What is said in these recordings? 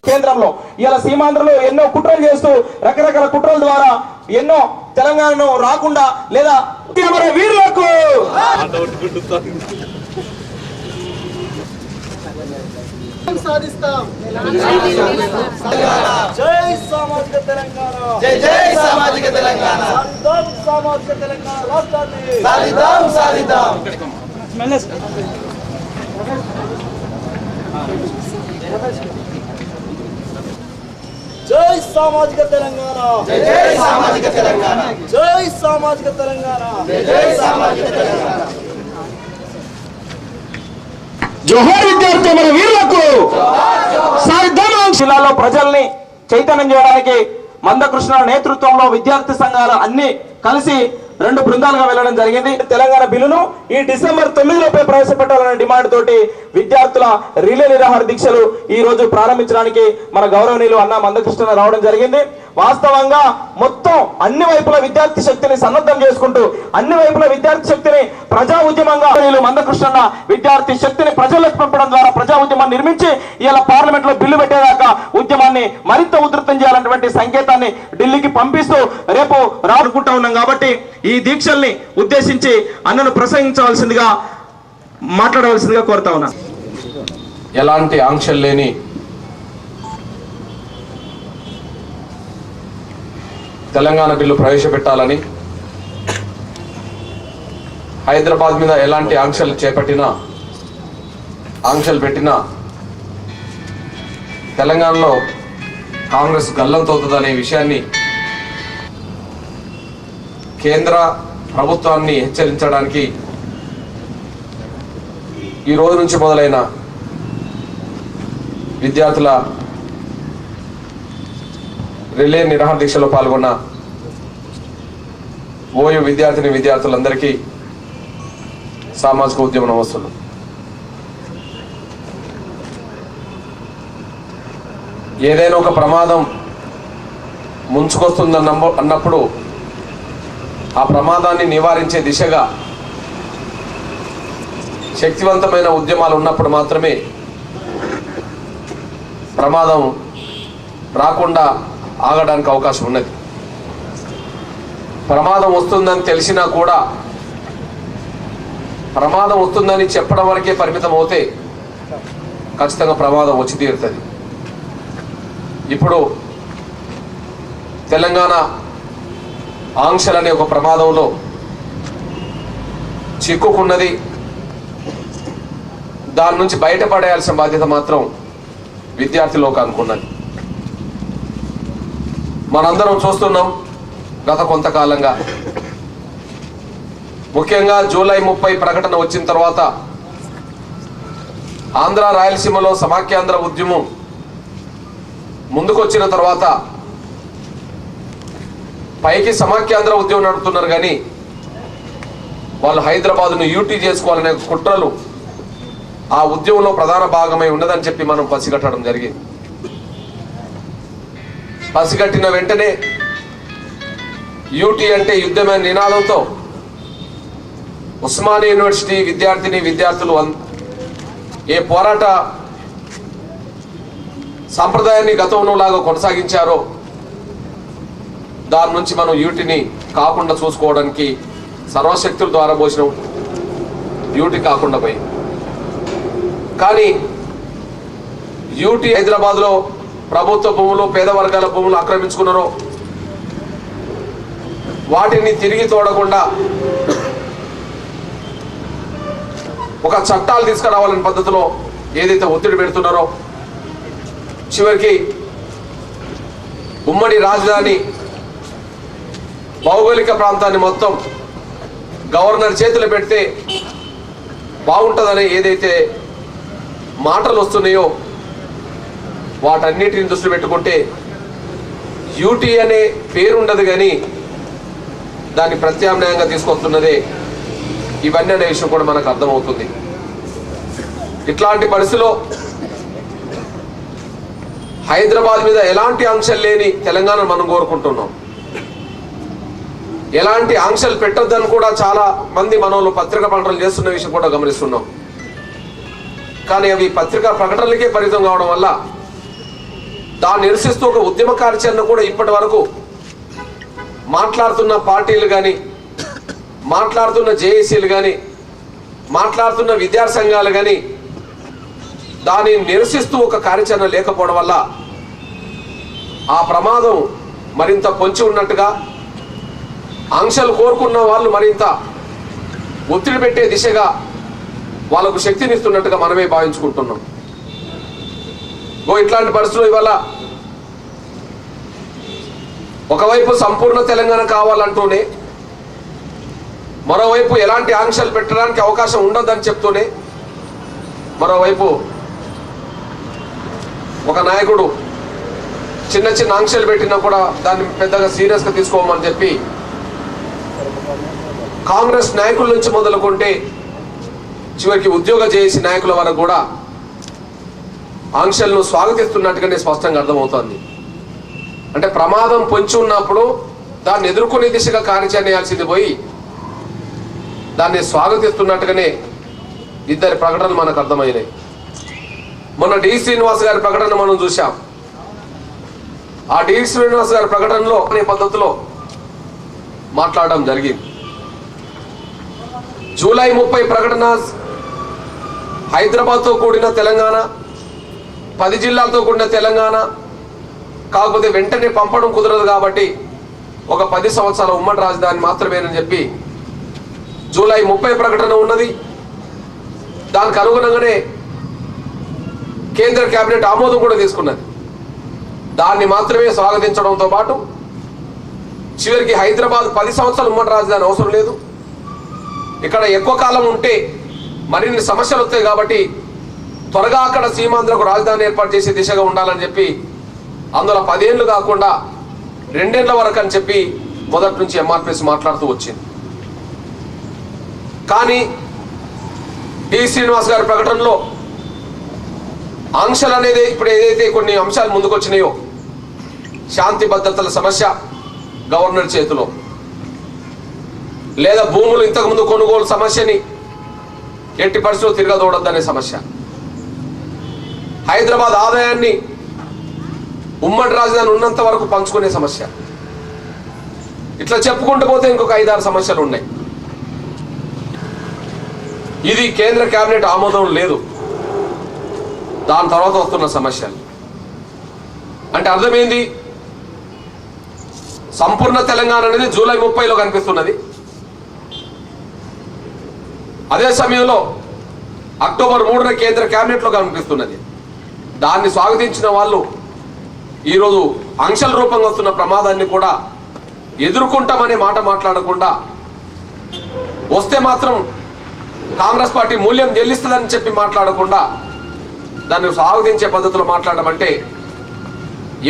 కేంద్రంలో ఇలా సీమాంధ్రలో ఎన్నో కుట్రలు చేస్తూ రకరకాల కుట్రల ద్వారా ఎన్నో తెలంగాణను రాకుండా లేదా వీరులకు సాధిస్తాం. జై సామాజిక తెలంగాణ, జై జై సామాజిక తెలంగాణ, సాధిద్దాం సామాజిక తెలంగాణ రాష్ట్రాన్ని, సాధిద్దాం సాధిద్దాం. జై సామాజిక తెలంగాణ, జై జై సామాజిక తెలంగాణ, జై సామాజిక తెలంగాణ, జై జై సామాజిక తెలంగాణ. జోహార్ విద్యార్థి మన వీరులకు. జిల్లాలో ప్రజల్ని చైతన్యం చేయడానికి మందకృష్ణ నేతృత్వంలో విద్యార్థి సంఘాలు అన్ని కలిసి 2 బృందాలుగా వెళ్లడం జరిగింది. తెలంగాణ బిల్లును ఈ డిసెంబర్ 9లోపే ప్రవేశపెట్టాలనే డిమాండ్ తోటి విద్యార్థుల రిలే నిరాహార దీక్షలు ఈ రోజు ప్రారంభించడానికి మన గౌరవనీయులు అన్న మందకృష్ణ రావడం జరిగింది. వాస్తవంగా మొత్తం అన్ని వైపుల విద్యార్థి శక్తిని సన్నద్ధం చేసుకుంటూ అన్ని వైపుల విద్యార్థి శక్తిని ప్రజా ఉద్యమంగా మందకృష్ణ విద్యార్థి శక్తిని ప్రజలకు పంపడం ద్వారా ప్రజా ఉద్యమాన్ని నిర్మించి ఇలా పార్లమెంట్ లో బిల్లు పెట్టేదాకా ఉద్యమాన్ని మరింత ఉధృతం చేయాలన్నటువంటి సంకేతాన్ని ఢిల్లీకి పంపిస్తూ రేపు రానుకుంటా ఉన్నాం. కాబట్టి ఈ దీక్షల్ని ఉద్దేశించి అన్నను ప్రసంగించవలసిందిగా మాట్లాడవలసిందిగా కోరుతా ఉన్నా. ఎలాంటి ఆంక్షలు లేని తెలంగాణ బిల్లు ప్రవేశపెట్టాలని, హైదరాబాద్ మీద ఎలాంటి ఆంక్షలు పెట్టినా తెలంగాణలో కాంగ్రెస్ గల్లంతవుతుందనే విషయాన్ని కేంద్ర ప్రభుత్వాన్ని హెచ్చరించడానికి ఈ రోజు నుంచి మొదలైన విద్యార్థుల రిలే నిరాహార దీక్షలో పాల్గొన్న ఓయూ విద్యార్థులందరికీ సామాజిక ఉద్యమ నమస్సులు. ఏదైనా ఒక ప్రమాదం ముంచుకొస్తుందన్నప్పుడు ఆ ప్రమాదాన్ని నివారించే దిశగా శక్తివంతమైన ఉద్యమాలు ఉన్నప్పుడు మాత్రమే ప్రమాదం రాకుండా ఆగడానికి అవకాశం ఉన్నది. ప్రమాదం వస్తుందని తెలిసినా కూడా ప్రమాదం వస్తుందని చెప్పడం వరకే పరిమితం అవుతే ఖచ్చితంగా ప్రమాదం వచ్చి తీరుతుంది. ఇప్పుడు తెలంగాణ ఆంక్షలనే ఒక ప్రమాదంలో చిక్కుకున్నది. దాని నుంచి బయటపడేయాల్సిన బాధ్యత మాత్రం విద్యార్థి లోకానికి ఉన్నది. మనందరం చూస్తున్నాం గత కొంతకాలంగా, ముఖ్యంగా జూలై 30 ప్రకటన వచ్చిన తర్వాత ఆంధ్ర రాయలసీమలో సమాఖ్యాంధ్ర ఉద్యమం ముందుకొచ్చిన తర్వాత పైకి సమాఖ్యాంధ్ర ఉద్యమం నడుపుతున్నారు కానీ వాళ్ళు హైదరాబాద్ను యూటీ చేసుకోవాలనే కుట్రలు ఆ ఉద్యమంలో ప్రధాన భాగమై ఉన్నదని చెప్పి మనం పసిగట్టడం జరిగింది. పసిగట్టిన వెంటనే యూటీ అంటే యుద్ధమైన నినాదంతో ఉస్మానియా యూనివర్సిటీ విద్యార్థులు ఏ పోరాట సాంప్రదాయాన్ని గతంలో లాగా కొనసాగించారో దాని నుంచి మనం యూటీని కాకుండా చూసుకోవడానికి సర్వశక్తుల ద్వారా పోసిన యూటీ కాకుండా పోయింది. కానీ యూటీ హైదరాబాద్లో ప్రభుత్వ భూములు, పేద వర్గాల భూములు ఆక్రమించుకున్నారో వాటిని తిరిగి తోడకుండా ఒక చట్టాలు తీసుకురావాలనే పద్ధతిలో ఏదైతే ఒత్తిడి పెడుతున్నారో చివరికి ఉమ్మడి రాజధాని భౌగోళిక ప్రాంతాన్ని మొత్తం గవర్నర్ చేతులు పెడితే బాగుంటుందని ఏదైతే మాటలు వస్తున్నాయో వాటన్నిటిని దృష్టి పెట్టుకుంటే యూటీ అనే పేరు ఉండదు కానీ దాన్ని ప్రత్యామ్నాయంగా తీసుకొస్తున్నదే ఇవన్నీ అనే విషయం కూడా మనకు అర్థమవుతుంది. ఇట్లాంటి పరిస్థితిలో హైదరాబాద్ మీద ఎలాంటి ఆంక్షలు లేని తెలంగాణ మనం కోరుకుంటున్నాం. ఎలాంటి ఆంక్షలు పెట్టొద్దని కూడా చాలా మంది మనోళ్ళు పత్రికా ప్రకటనలు చేస్తున్న విషయం కూడా గమనిస్తున్నాం. కానీ అవి పత్రికా ప్రకటనలకే పరిమితం కావడం వల్ల దాన్ని నిరసిస్తూ ఒక ఉద్యమ కార్యాచరణ కూడా ఇప్పటి వరకు మాట్లాడుతున్న పార్టీలు కానీ, మాట్లాడుతున్న జేఏసీలు కానీ, మాట్లాడుతున్న విద్యార్థి సంఘాలు కానీ దాన్ని నిరసిస్తూ ఒక కార్యాచరణ లేకపోవడం వల్ల ఆ ప్రమాదం మరింత పొంచి ఉన్నట్టుగా, ఆంక్షలు కోరుకున్న వాళ్ళు మరింత ఒత్తిడి పెట్టే దిశగా వాళ్ళకు శక్తినిస్తున్నట్టుగా మనమే భావించుకుంటున్నాం. ఇట్లాంటి పరిస్థితులు ఇవాళ ఒకవైపు సంపూర్ణ తెలంగాణ కావాలంటూనే, మరోవైపు ఎలాంటి ఆంక్షలు పెట్టడానికి అవకాశం ఉండదని చెప్తూనే, మరోవైపు ఒక నాయకుడు చిన్న చిన్న ఆంక్షలు పెట్టినా కూడా దాన్ని పెద్దగా సీరియస్గా తీసుకోమని చెప్పి కాంగ్రెస్ నాయకుల నుంచి మొదలుకుంటే చివరికి ఉద్యోగ చేసి నాయకుల వరకు కూడా ఆంక్షలను స్వాగతిస్తున్నట్టుగానే స్పష్టంగా అర్థమవుతోంది. అంటే ప్రమాదం పొంచి ఉన్నప్పుడు దాన్ని ఎదుర్కొనే దిశగా కార్యాచరణ చేయాల్సింది పోయి దాన్ని స్వాగతిస్తున్నట్టుగానే ఇద్దరి ప్రకటనలు మనకు అర్థమైనాయి. మొన్న డి శ్రీనివాస్ గారి ప్రకటన మనం చూసాం. ఆ డి శ్రీనివాస్ గారి ప్రకటనలో అనే పద్ధతిలో మాట్లాడడం జరిగింది. జూలై 30 ప్రకటన హైదరాబాద్తో కూడిన తెలంగాణ, 10 జిల్లాలతో కూడిన తెలంగాణ, కాకపోతే వెంటనే పంపడం కుదరదు కాబట్టి ఒక 10 సంవత్సరాల ఉమ్మడి రాజధాని మాత్రమేనని చెప్పి జూలై 30 ప్రకటన ఉన్నది. దానికి అనుగుణంగానే కేంద్ర కేబినెట్ ఆమోదం కూడా తీసుకున్నది. దాన్ని మాత్రమే స్వాగతించడంతో పాటు చివరికి హైదరాబాద్ 10 సంవత్సరాలు ఉమ్మడి రాజధాని అవసరం లేదు, ఇక్కడ ఎక్కువ కాలం ఉంటే మరిన్ని సమస్యలు వస్తాయి కాబట్టి త్వరగా అక్కడ సీమాంధ్రకు రాజధాని ఏర్పాటు చేసే దిశగా ఉండాలని చెప్పి అందులో 10 ఏళ్ళు కాకుండా 2 ఏళ్ల వరకు అని చెప్పి మొదటి నుంచి ఎంఆర్పిఎస్ మాట్లాడుతూ వచ్చింది. కానీ డి శ్రీనివాస్ గారి ప్రకటనలో ఆంక్షలు అనేది ఇప్పుడు ఏదైతే కొన్ని అంశాలు ముందుకు వచ్చినాయో, శాంతి భద్రతల సమస్య గవర్నర్ చేతిలో, లేదా భూములు ఇంతకుముందు కొనుగోలు సమస్యని ఎట్టి పరిస్థితుల్లో తిరగదోడద్దనే సమస్య, హైదరాబాద్ ఆదాయాన్ని ఉమ్మడి రాజధాని ఉన్నంత వరకు పంచుకునే సమస్య, ఇట్లా చెప్పుకుంటూ పోతే ఇంకొక 5-6 సమస్యలు ఉన్నాయి. ఇది కేంద్ర కేబినెట్ ఆమోదం లేదు. దాని తర్వాత వస్తున్న సమస్యలు అంటే అర్థమైంది. సంపూర్ణ తెలంగాణ అనేది జూలై 30లో కనిపిస్తున్నది. అదే సమయంలో అక్టోబర్ 3న కేంద్ర కేబినెట్లో కనిపిస్తున్నది. దాన్ని స్వాగతించిన వాళ్ళు ఈరోజు ఆంక్షల రూపంగా వస్తున్న ప్రమాదాన్ని కూడా ఎదుర్కొంటామనే మాట మాట్లాడకుండా, వస్తే మాత్రం కాంగ్రెస్ పార్టీ మూల్యం చెల్లిస్తుందని చెప్పి మాట్లాడకుండా దాన్ని స్వాగతించే పద్ధతిలో మాట్లాడడం అంటే,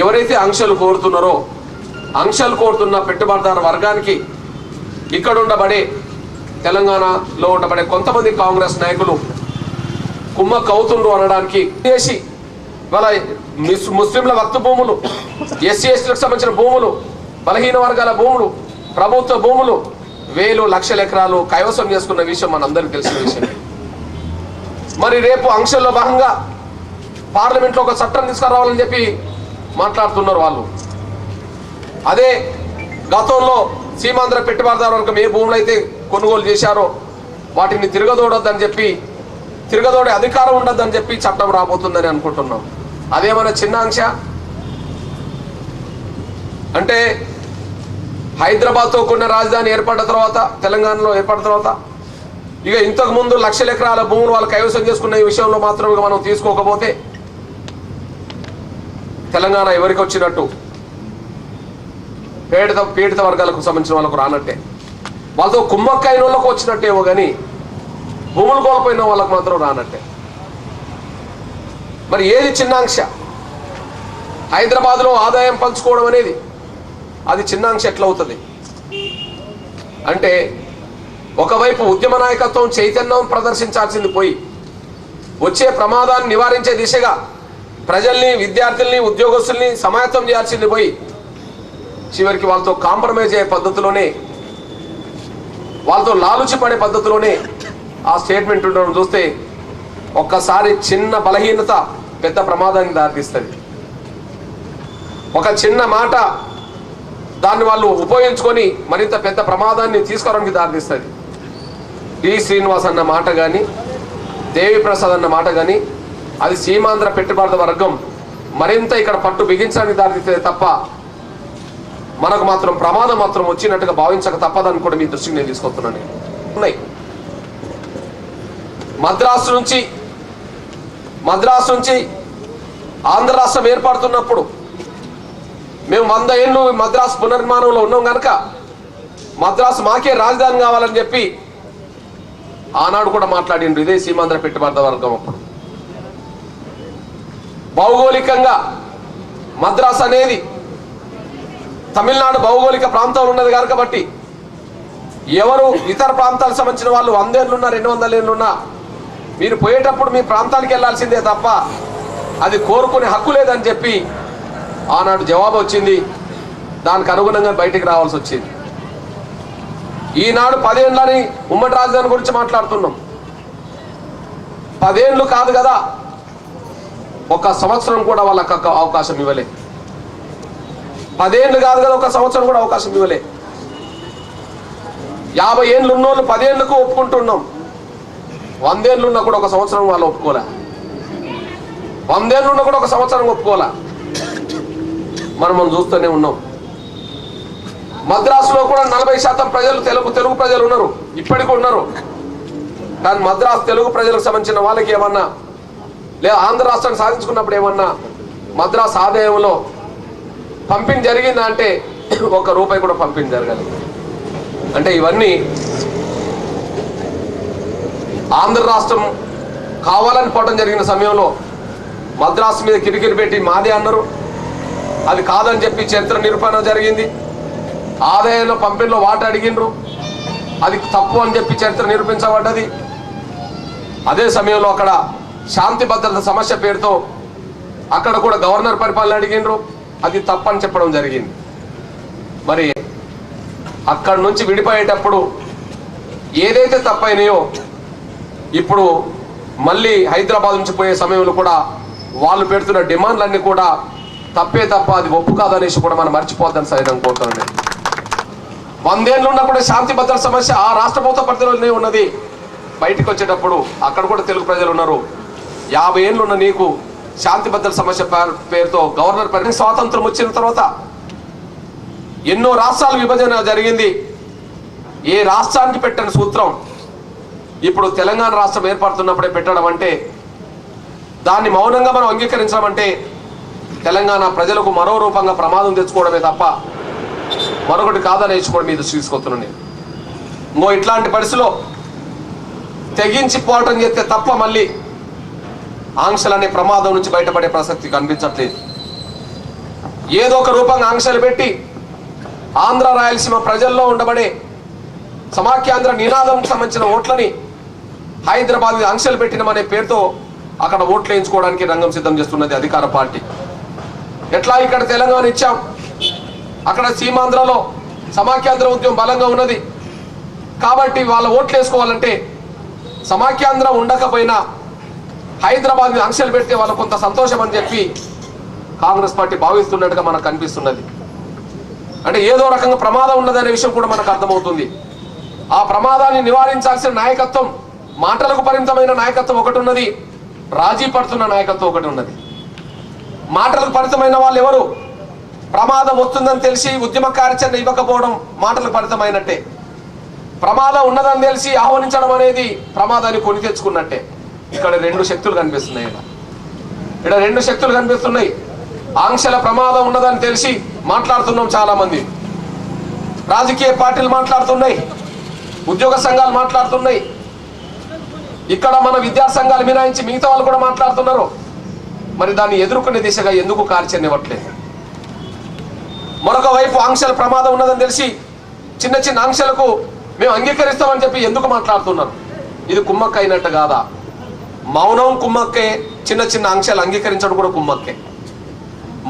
ఎవరైతే ఆంక్షలు కోరుతున్నారో ఆంక్షలు కోరుతున్న పెట్టుబడిదారు వర్గానికి ఇక్కడ ఉండబడే తెలంగాణలో ఉండబడే కొంతమంది కాంగ్రెస్ నాయకులు కుమ్మక్క అవుతుండ్రు అనడానికి చేసి వాళ్ళ ముస్లింల వక్తు భూములు, ఎస్సీ ఎస్టీలకు సంబంధించిన భూములు, బలహీన వర్గాల భూములు, ప్రభుత్వ భూములు 1000 లక్షల ఎకరాలు కైవసం చేసుకున్న విషయం మనందరికీ తెలిసిన విషయం. మరి రేపు ఆంక్షల్లో భాగంగా పార్లమెంట్లో ఒక చట్టం తీసుకురావాలని చెప్పి మాట్లాడుతున్నారు వాళ్ళు. అదే గతంలో సీమాంధ్ర పెట్టుబడిదారు వర్గం ఏ భూములు అయితే కొనుగోలు చేశారో వాటిని తిరగదోడొద్దని చెప్పి, తిరగదోడే అధికారం ఉండొద్దని చెప్పి చట్టం రాబోతుందని అనుకుంటున్నాం. అదేమైనా చిన్న ఆంక్ష అంటే హైదరాబాద్తో కూడిన రాజధాని ఏర్పడిన తర్వాత, తెలంగాణలో ఏర్పడిన తర్వాత ఇక ఇంతకు ముందు లక్షల ఎకరాల భూములు వాళ్ళు కైవసం చేసుకున్న ఈ విషయంలో మాత్రం మనం తీసుకోకపోతే తెలంగాణ ఎవరికి వచ్చినట్టు? పీడిత వర్గాలకు సంబంధించిన వాళ్ళకు రానట్టే. వాళ్ళతో కుమ్మక్కైన వాళ్ళకు వచ్చినట్టేమో కానీ భూములు కోల్పోయిన వాళ్ళకు మాత్రం రానట్టే. మరి ఏది చిన్నాంక్ష? హైదరాబాద్లో ఆదాయం పంచుకోవడం అనేది అది చిన్నాంక్ష ఎట్లా అవుతుంది? అంటే ఒకవైపు ఉద్యమ నాయకత్వం చైతన్యం ప్రదర్శించాల్సింది పోయి వచ్చే ప్రమాదాన్ని నివారించే దిశగా ప్రజల్ని, విద్యార్థుల్ని, ఉద్యోగస్తుల్ని సమాయత్తం చేయాల్సింది పోయి చివరికి వాళ్ళతో కాంప్రమైజ్ అయ్యే పద్ధతిలోనే, వాళ్ళతో లాలుచి పడే పద్ధతిలోనే ఆ స్టేట్మెంట్ ఉండడం చూస్తే ఒక్కసారి చిన్న బలహీనత పెద్ద ప్రమాదానికి దారితీస్తుంది. ఒక చిన్న మాట దాన్ని వాళ్ళు ఉపయోగించుకొని మరింత పెద్ద ప్రమాదాన్ని తీసుకోవడానికి దారితీస్తుంది. టి శ్రీనివాస్ అన్న మాట కానీ, దేవిప్రసాద్ అన్న మాట కానీ, అది సీమాంధ్ర పెట్టుబడి వర్గం మరింత ఇక్కడ పట్టు బిగించడానికి దారితీస్తుంది తప్ప మనకు మాత్రం ప్రమాదం మాత్రం వచ్చినట్టుగా భావించక తప్పదని కూడా మీ దృష్టికి నేను తీసుకొస్తున్నాను. ఉన్నాయి మద్రాసు నుంచి ఆంధ్ర రాష్ట్రం ఏర్పడుతున్నప్పుడు మేము 100 ఏళ్ళు మద్రాసు పునర్నిర్మాణంలో ఉన్నాం కనుక మద్రాసు మాకే రాజధాని కావాలని చెప్పి ఆనాడు కూడా మాట్లాడిండ్రు ఇదే సీమాంధ్ర పెట్టుబడి వర్గం. అప్పుడు భౌగోళికంగా మద్రాసు అనేది తమిళనాడు భౌగోళిక ప్రాంతంలో ఉన్నది కాబట్టి ఎవరు ఇతర ప్రాంతాలకు సంబంధించిన వాళ్ళు 100 ఏళ్ళున్నా 200 ఏళ్ళున్నా మీరు పోయేటప్పుడు మీ ప్రాంతానికి వెళ్ళాల్సిందే తప్ప అది కోరుకునే హక్కు లేదని చెప్పి ఆనాడు జవాబు వచ్చింది. దానికి అనుగుణంగా బయటికి రావాల్సి వచ్చింది. ఈనాడు 10 ఏళ్ళని ఉమ్మడి రాజధాని గురించి మాట్లాడుతున్నాం. 10 ఏళ్ళు కాదు కదా, 1 సంవత్సరం కూడా వాళ్ళకి అవకాశం ఇవ్వలే. 10 ఏళ్ళు కాదు కదా, 1 సంవత్సరం కూడా అవకాశం ఇవ్వలే. 50 ఏళ్ళు ఉన్నోళ్ళు 10 ఏళ్ళకు ఒప్పుకుంటున్నాం. 100 ఏళ్ళు ఉన్నా కూడా 1 సంవత్సరం వాళ్ళు ఒప్పుకోలే. 100 ఏళ్ళు ఉన్నా కూడా 1 సంవత్సరం ఒప్పుకోలే. మనం చూస్తూనే ఉన్నాం. మద్రాసులో కూడా 40% ప్రజలు తెలుగు ప్రజలు ఉన్నారు, ఇప్పటికీ ఉన్నారు. కానీ మద్రాసు తెలుగు ప్రజలకు సంబంధించిన వాళ్ళకి ఏమన్నా లేదా ఆంధ్ర రాష్ట్రాన్ని సాధించుకున్నప్పుడు ఏమన్నా మద్రాసు ఆదాయంలో పంపిణీ జరిగిందా అంటే 1 రూపాయి కూడా పంపిణీ జరగలేదు. అంటే ఇవన్నీ ఆంధ్ర రాష్ట్రం కావాలని పోవడం జరిగిన సమయంలో మద్రాసు మీద కిరికిరి పెట్టి మాదే అన్నారు. అది కాదని చెప్పి చరిత్ర నిరూపణ జరిగింది. ఆదాయంలో పంపిణీలో వాట అడిగినరు, అది తప్పు అని చెప్పి చరిత్ర నిరూపించబడ్డది. అదే సమయంలో అక్కడ శాంతి భద్రత సమస్య పేరుతో అక్కడ కూడా గవర్నర్ పరిపాలన అడిగినరు, అది తప్పని చెప్పడం జరిగింది. మరి అక్కడి నుంచి విడిపోయేటప్పుడు ఏదైతే తప్పైనాయో ఇప్పుడు మళ్ళీ హైదరాబాద్ నుంచి పోయే సమయంలో కూడా వాళ్ళు పెడుతున్న డిమాండ్లన్నీ కూడా తప్పే తప్ప అది ఒప్పు కాదనేసి కూడా మనం మర్చిపోద్దని సైతం కోరుతానండి. 100 ఏళ్ళు ఉన్నా కూడా శాంతి భద్రత సమస్య ఆ రాష్ట్ర ప్రభుత్వ పరిధిలోనే ఉన్నది. బయటకు వచ్చేటప్పుడు అక్కడ కూడా తెలుగు ప్రజలు ఉన్నారు. 50 ఏళ్ళు ఉన్న నీకు శాంతి భద్రత సమస్య పేరుతో గవర్నర్ పరిధి స్వాతంత్రం వచ్చిన తర్వాత ఎన్నో రాష్ట్రాల విభజన జరిగింది. ఏ రాష్ట్రానికి పెట్టిన సూత్రం ఇప్పుడు తెలంగాణ రాష్ట్రం ఏర్పడుతున్నప్పుడే పెట్టడం అంటే దాన్ని మౌనంగా మనం అంగీకరించడం అంటే తెలంగాణ ప్రజలకు మరో రూపంగా ప్రమాదం తెచ్చుకోవడమే తప్ప మరొకటి కాదని నేర్చుకోవడం మీద తీసుకొస్తున్నాను. ఇంకో ఇట్లాంటి పరిస్థితిలో తెగించి పోవటం చేస్తే తప్ప మళ్ళీ ఆంక్షలనే ప్రమాదం నుంచి బయటపడే ప్రసక్తి కనిపించట్లేదు. ఏదో ఒక రూపంగా ఆంక్షలు పెట్టి ఆంధ్ర రాయలసీమ ప్రజల్లో ఉండబడే సమాఖ్యాంధ్ర నినాదంకు సంబంధించిన ఓట్లని హైదరాబాద్ ఆంక్షలు పెట్టినమనే పేరుతో అక్కడ ఓట్లు వేయించుకోవడానికి రంగం సిద్ధం చేస్తున్నది అధికార పార్టీ. ఎట్లా ఇక్కడ తెలంగాణ ఇచ్చాం, అక్కడ సీమాంధ్రలో సమాఖ్యాంధ్ర ఉద్యమం బలంగా ఉన్నది కాబట్టి వాళ్ళ ఓట్లు వేసుకోవాలంటే సమాఖ్యాంధ్ర ఉండకపోయినా హైదరాబాద్ ఆంక్షలు పెడితే వాళ్ళకు కొంత సంతోషం అని చెప్పి కాంగ్రెస్ పార్టీ భావిస్తున్నట్టుగా మనకు కనిపిస్తున్నది. అంటే ఏదో రకంగా ప్రమాదం ఉన్నదనే విషయం కూడా మనకు అర్థమవుతుంది. ఆ ప్రమాదాన్ని నివారించాల్సిన నాయకత్వం, మాటలకు పరిమితమైన నాయకత్వం ఒకటి ఉన్నది, రాజీ పడుతున్న నాయకత్వం ఒకటి ఉన్నది. మాటలకు పరిమితమైన వాళ్ళు ఎవరు? ప్రమాదం వస్తుందని తెలిసి ఉద్యమ కార్యాచరణ ఇవ్వకపోవడం మాటలకు పరిమితమైనట్టే. ప్రమాదం ఉన్నదని తెలిసి ఆహ్వానించడం అనేది ప్రమాదాన్ని కొని తెచ్చుకున్నట్టే. ఇక్కడ 2 శక్తులు కనిపిస్తున్నాయి. ఇక్కడ 2 శక్తులు కనిపిస్తున్నాయి. ఆంక్షల ప్రమాదం ఉన్నదని తెలిసి మాట్లాడుతున్నాం చాలా మంది. రాజకీయ పార్టీలు మాట్లాడుతున్నాయి, ఉద్యోగ సంఘాలు మాట్లాడుతున్నాయి, ఇక్కడ మన విద్యా సంఘాలు మినాయించి మిగతా వాళ్ళు కూడా మాట్లాడుతున్నారు. మరి దాన్ని ఎదుర్కొనే దిశగా ఎందుకు కార్యాచరణ ఇవ్వట్లేదు? మరొక వైపు ఆంక్షల ప్రమాదం ఉన్నదని తెలిసి చిన్న చిన్న ఆంక్షలకు మేము అంగీకరిస్తామని చెప్పి ఎందుకు మాట్లాడుతున్నారు? ఇది కుమ్మక్క అయినట్టు కాదా? మౌనం కుమ్మక్కే, చిన్న చిన్న ఆంక్షలు అంగీకరించడం కూడా కుమ్మక్కే.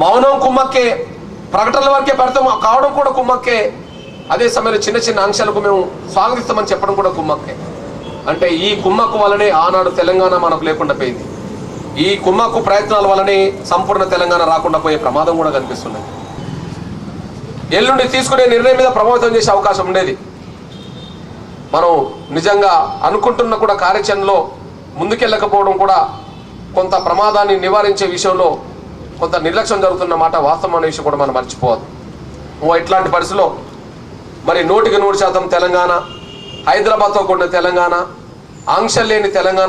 మౌనం కుమ్మక్కే, ప్రకటనల వరకే పరితం కావడం కూడా కుమ్మక్కే. అదే సమయంలో చిన్న చిన్న ఆంక్షలకు మేము స్వాగతిస్తామని చెప్పడం కూడా కుమ్మక్కే. అంటే ఈ కుమ్మక్కు వల్లనే ఆనాడు తెలంగాణ మనకు లేకుండా పోయింది. ఈ కుమ్మక్కు ప్రయత్నాల వల్లనే సంపూర్ణ తెలంగాణ రాకుండా పోయే ప్రమాదం కూడా కనిపిస్తున్నది. ఎల్లుండి తీసుకునే నిర్ణయం మీద ప్రభావితం చేసే అవకాశం ఉండేది. మనం నిజంగా అనుకుంటున్న కూడా కార్యాచరణలో ముందుకెళ్ళకపోవడం కూడా కొంత ప్రమాదాన్ని నివారించే విషయంలో కొంత నిర్లక్ష్యం జరుగుతున్న మాట వాస్తవం అనే విషయం కూడా మనం మర్చిపోవద్దు. ఇట్లాంటి పరిస్థితిలో మరి 100% తెలంగాణ, హైదరాబాద్తో కూడిన తెలంగాణ, ఆంక్షలు లేని తెలంగాణ